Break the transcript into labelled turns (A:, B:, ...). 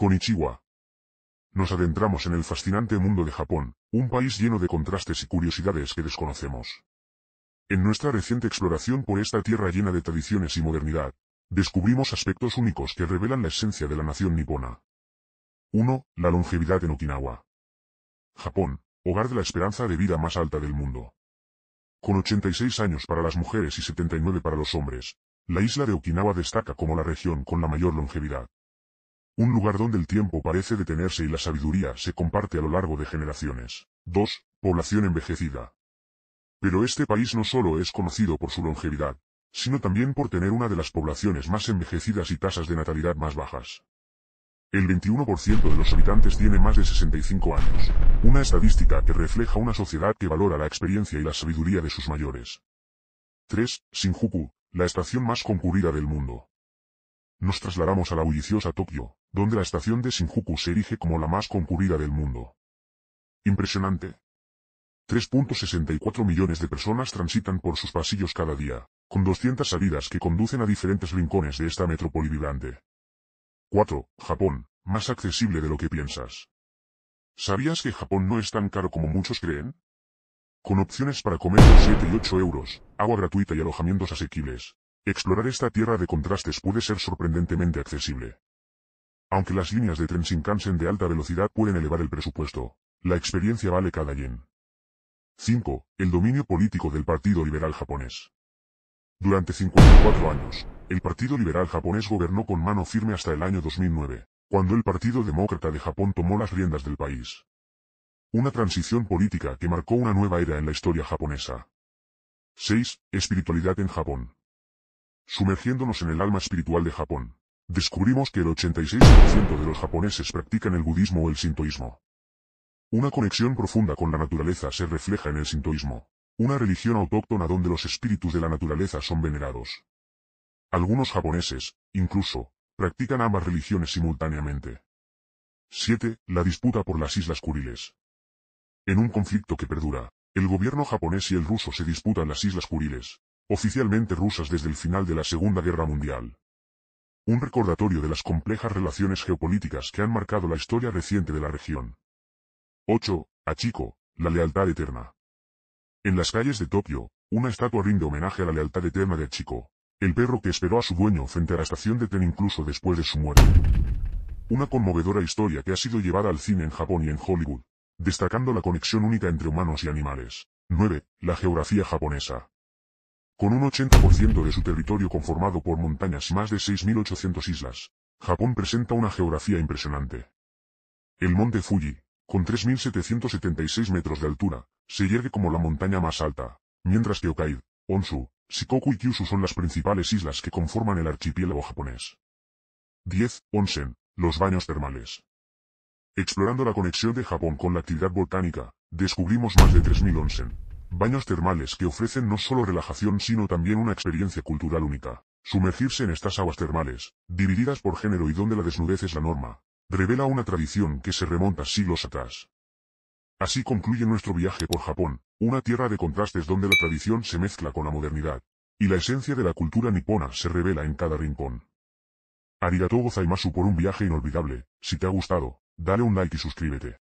A: Konnichiwa. Nos adentramos en el fascinante mundo de Japón, un país lleno de contrastes y curiosidades que desconocemos. En nuestra reciente exploración por esta tierra llena de tradiciones y modernidad, descubrimos aspectos únicos que revelan la esencia de la nación nipona. 1. La longevidad en Okinawa. Japón, hogar de la esperanza de vida más alta del mundo. Con 86 años para las mujeres y 79 para los hombres, la isla de Okinawa destaca como la región con la mayor longevidad. Un lugar donde el tiempo parece detenerse y la sabiduría se comparte a lo largo de generaciones. 2. Población envejecida. Pero este país no solo es conocido por su longevidad, sino también por tener una de las poblaciones más envejecidas y tasas de natalidad más bajas. El 21% de los habitantes tiene más de 65 años, una estadística que refleja una sociedad que valora la experiencia y la sabiduría de sus mayores. 3. Shinjuku, la estación más concurrida del mundo. Nos trasladamos a la bulliciosa Tokio, donde la estación de Shinjuku se erige como la más concurrida del mundo. Impresionante. 3.64 millones de personas transitan por sus pasillos cada día, con 200 salidas que conducen a diferentes rincones de esta metrópoli vibrante. 4. Japón, más accesible de lo que piensas. ¿Sabías que Japón no es tan caro como muchos creen? Con opciones para comer por 7 y 8 euros, agua gratuita y alojamientos asequibles, explorar esta tierra de contrastes puede ser sorprendentemente accesible. Aunque las líneas de tren Shinkansen de alta velocidad pueden elevar el presupuesto, la experiencia vale cada yen. 5. El dominio político del Partido Liberal Japonés. Durante 54 años, el Partido Liberal Japonés gobernó con mano firme hasta el año 2009, cuando el Partido Demócrata de Japón tomó las riendas del país. Una transición política que marcó una nueva era en la historia japonesa. 6. Espiritualidad en Japón. Sumergiéndonos en el alma espiritual de Japón, descubrimos que el 86% de los japoneses practican el budismo o el sintoísmo. Una conexión profunda con la naturaleza se refleja en el sintoísmo, una religión autóctona donde los espíritus de la naturaleza son venerados. Algunos japoneses, incluso, practican ambas religiones simultáneamente. 7. La disputa por las Islas Kuriles. En un conflicto que perdura, el gobierno japonés y el ruso se disputan las Islas Kuriles, oficialmente rusas desde el final de la Segunda Guerra Mundial. Un recordatorio de las complejas relaciones geopolíticas que han marcado la historia reciente de la región. 8. Hachiko, la lealtad eterna. En las calles de Tokio, una estatua rinde homenaje a la lealtad eterna de Hachiko, el perro que esperó a su dueño frente a la estación de tren incluso después de su muerte. Una conmovedora historia que ha sido llevada al cine en Japón y en Hollywood, destacando la conexión única entre humanos y animales. 9. La geografía japonesa. Con un 80% de su territorio conformado por montañas y más de 6.800 islas, Japón presenta una geografía impresionante. El monte Fuji, con 3.776 metros de altura, se yergue como la montaña más alta, mientras que Hokkaido, Honshu, Shikoku y Kyushu son las principales islas que conforman el archipiélago japonés. 10. Onsen, los baños termales. Explorando la conexión de Japón con la actividad volcánica, descubrimos más de 3.000 onsen, baños termales que ofrecen no solo relajación sino también una experiencia cultural única. Sumergirse en estas aguas termales, divididas por género y donde la desnudez es la norma, revela una tradición que se remonta siglos atrás. Así concluye nuestro viaje por Japón, una tierra de contrastes donde la tradición se mezcla con la modernidad, y la esencia de la cultura nipona se revela en cada rincón. Arigatou gozaimasu por un viaje inolvidable. Si te ha gustado, dale un like y suscríbete.